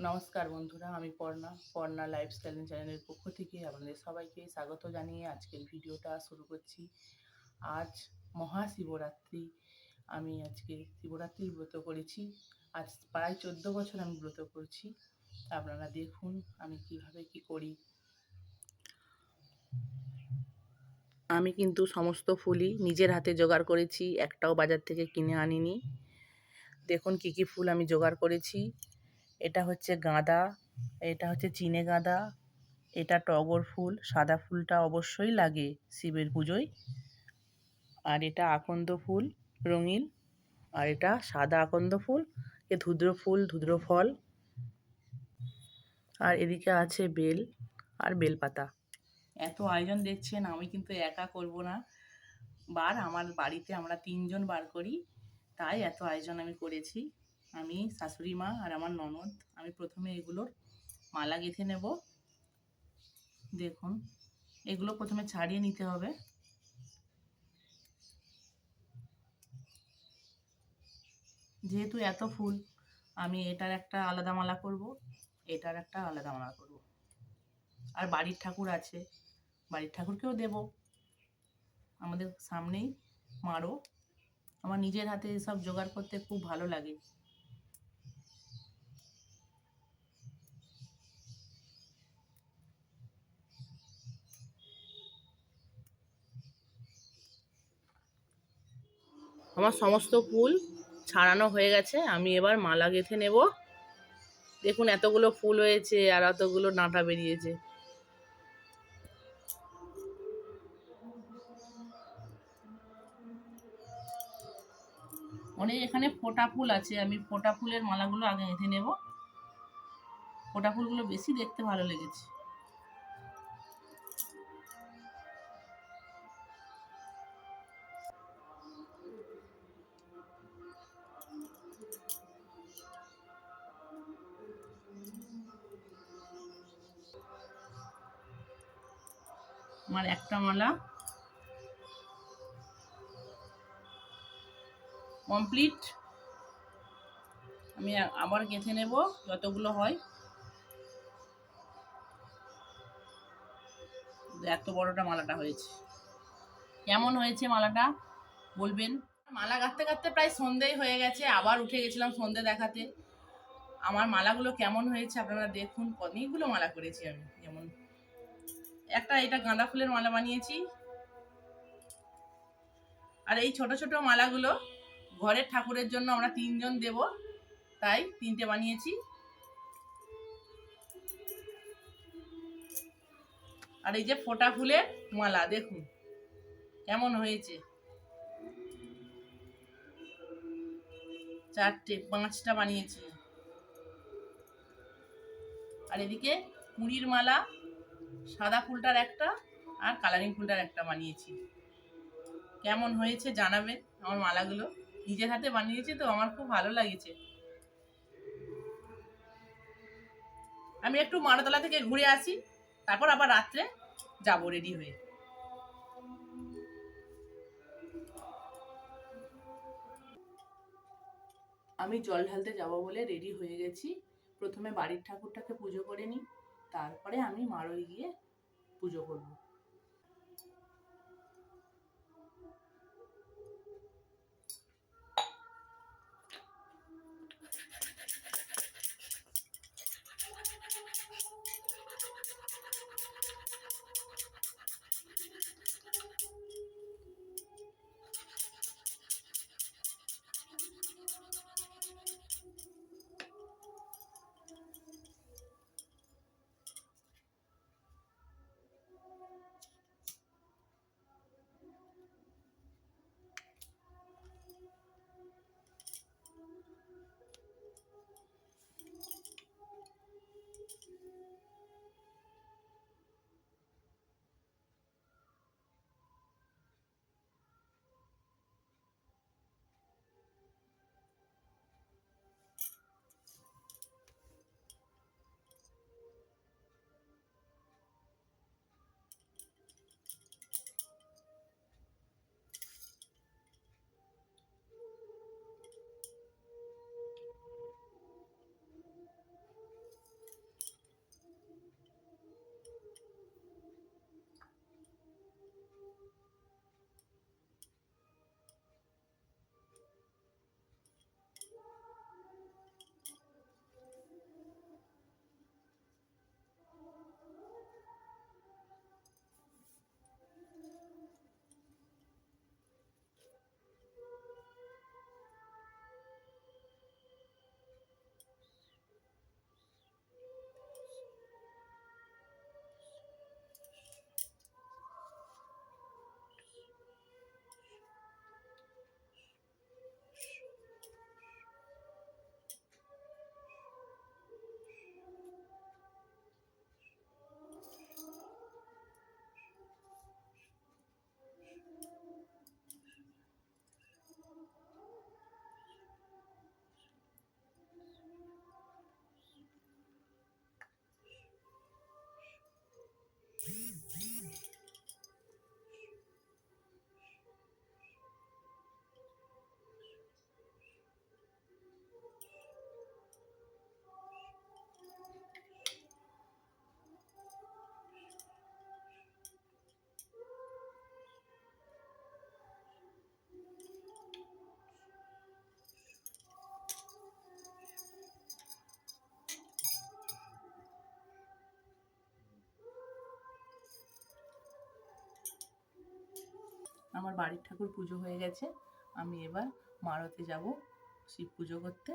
নমস্কার বন্ধুরা, আমি পর্ণা লাইফস্টাইল চ্যানেলের পক্ষ থেকে আপনাদের সবাইকে স্বাগত জানিয়ে আজকের ভিডিওটা শুরু করছি। আজ মহাশিবরাত্রি। আমি আজকে শিবরাত্রির ব্রত করেছি। আজ প্রায় 14 বছর আমি ব্রত করছি। আপনারা দেখুন আমি কিভাবে কি করি। আমি কিন্তু সমস্ত ফুলই নিজের হাতে জোগাড় করেছি, একটাও বাজার থেকে কিনে আনিনি। দেখুন কি কি ফুল আমি জোগাড় করেছি। এটা হচ্ছে গাঁদা, এটা হচ্ছে চিনে গাঁদা, এটা টগর ফুল, সাদা ফুলটা অবশ্যই লাগে শিবের পুজোয়। আর এটা আকন্দ ফুল রঙিন, আর এটা সাদা আকন্দ ফুল, এ ধুদ্র ফুল, ধুদ্র ফল। আর এদিকে আছে বেল আর বেলপাতা। এত আয়োজন দেখছেন, আমি কিন্তু একা করব না। আমার বাড়িতে আমরা 3জন বার করি, তাই এত আয়োজন আমি করেছি। আমি, শাশুড়ি মা আর আমার ননদ। আমি প্রথমে এগুলোর মালা গেঁথে নেব। দেখুন, এগুলো প্রথমে ছাড়িয়ে নিতে হবে। যেহেতু এত ফুল, আমি এটার একটা আলাদা মালা করব, এটার একটা আলাদা মালা করব। আর বাড়ির ঠাকুর আছে, বাড়ির ঠাকুরকেও দেব। আমাদের সামনেই মারো। আমার নিজের হাতে এসব জোগাড় করতে খুব ভালো লাগে। আমার সমস্ত ফুল ছাড়ানো হয়ে গেছে, আমি এবার মালা গেঁথে নেব। দেখুন এতগুলো ফুল হয়েছে আর এতগুলো ডাঁটা বেরিয়েছে। অনেক এখানে ফোটা ফুল আছে, আমি ফোটা ফুলের মালাগুলো আগে গেঁথে নেব। ফোটা ফুলগুলো বেশি দেখতে ভালো লেগেছে। আমার একটা মালা কমপ্লিট। আমি আবার গেঁথে নেব যতগুলো হয়। এত বড়টা মালাটা হয়েছে। কেমন হয়েছে মালাটা বলবেন। মালা গাঁথতে গাঁথতে প্রায় সন্ধেই হয়ে গেছে, আবার উঠে গেছিলাম সন্ধে দেখাতে। আমার মালাগুলো কেমন হয়েছে আপনারা দেখুন। অনেকগুলো মালা করেছি আমি। যেমন একটা এটা গাঁদা ফুলের মালা বানিয়েছি, আর এই ছোট ছোট মালাগুলো ঘরের ঠাকুরের জন্য আমরা 3জন দেব, তাই 3টে বানিয়েছি। আর এই যে ফোটা ফুলের মালা দেখুন কেমন হয়েছে। 5টা বানিয়েছি। আর এদিকে কুড়ির মালা, সাদা ফুলটার একটা আর কালারিং ফুলটার একটা বানিয়েছি। কেমন হয়েছে জানাবেন। আমার মালাগুলো নিজের হাতে বানিয়েছি তো, আমার খুব ভালো লাগছে। আমি একটু মারাতলা থেকে ঘুরে আসি, তারপর আবার রাত্রে যাবো রেডি হয়ে। আমি জল ঢালতে যাব বলে রেডি হয়ে গেছি। প্রথমে বাড়ির ঠাকুরটাকে পুজো করে নিই, তারপরে আমি মারোয় গিয়ে পুজো করব। আমার বাড়ির ঠাকুর পুজো হয়ে গেছে, আমি এবার মারোতে যাব শিব পুজো করতে।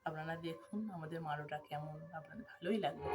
আপনারা দেখুন আমাদের মারোটা কেমন, আপনাদের ভালোই লাগবে।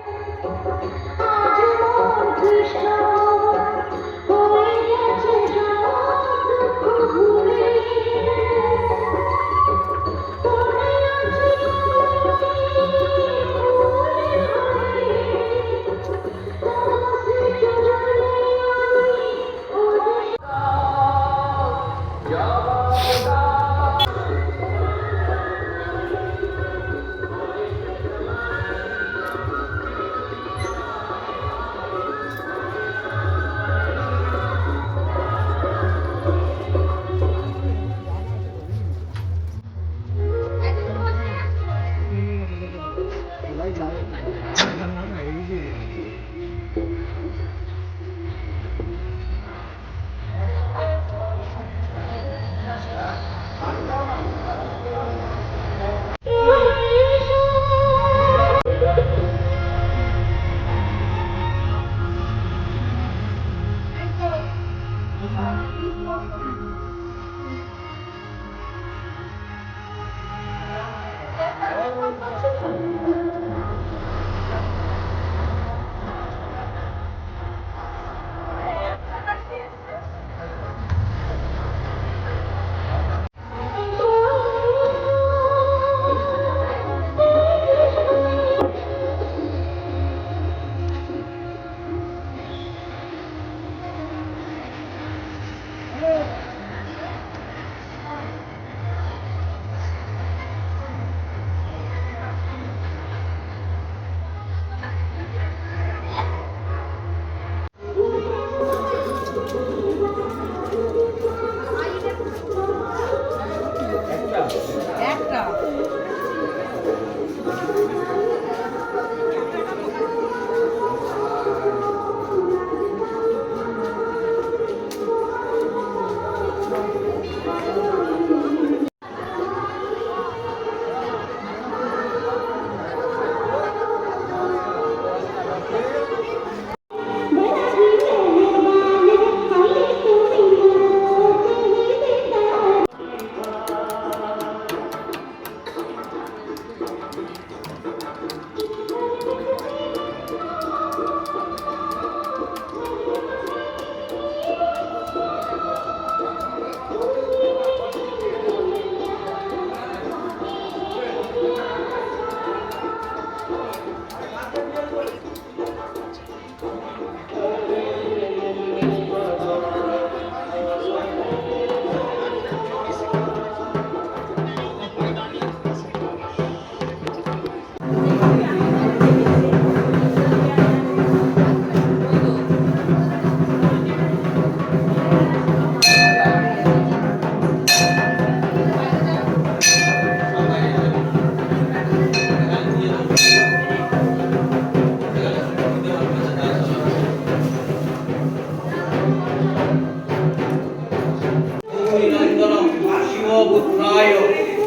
বুদ্ধায়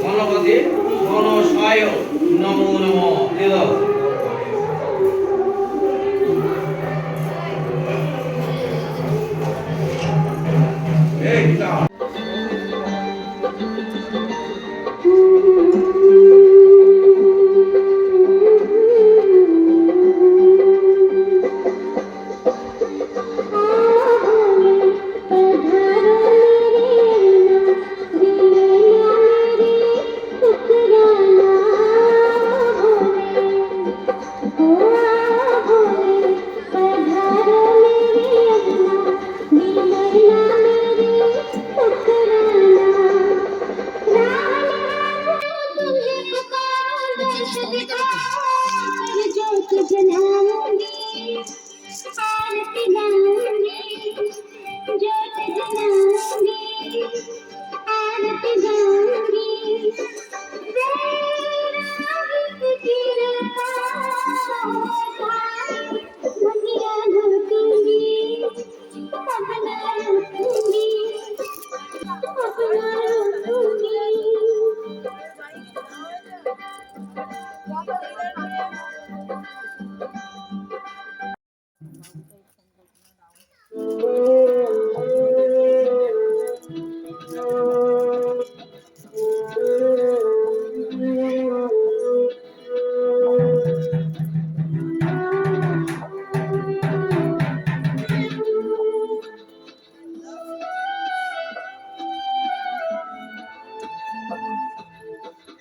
গণপতি গণসায় নমো নমঃ।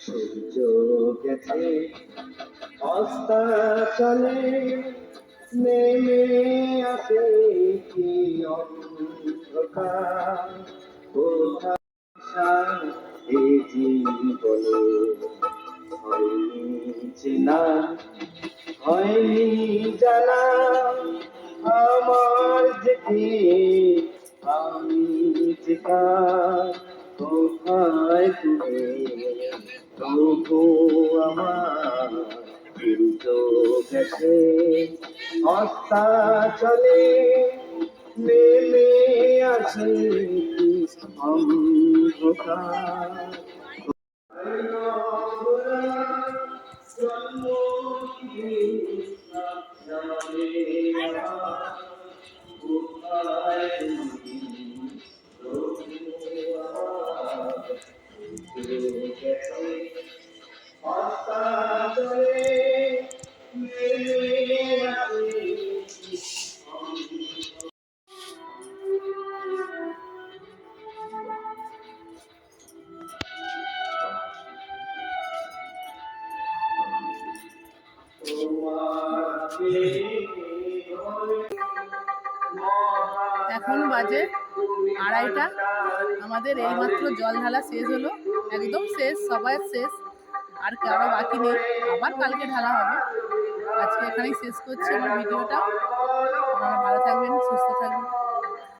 সূর্য গেছে অস্তাচলে, নেমে আসে কি অন্ধকার, কোথায় এই জীবনে হয়নি চেনা, হয়নি জানা, আমার যে কে, আমি যে কার, কোথায় তুমি প্রভু আমার, সূর্য গেছে অস্তাচলে, নেমে আসে কি অন্ধকার। এখন বাজে 2:30। আমাদের এইমাত্র জল ঢালা শেষ হলো, একদম শেষ, সবাই শেষ, আর কারো বাকি নেই, আবার কালকে ঢালা হবে। আজকে এখানেই শেষ করছি আমার ভিডিওটা। আপনারা ভালো থাকবেন, সুস্থ থাকবেন।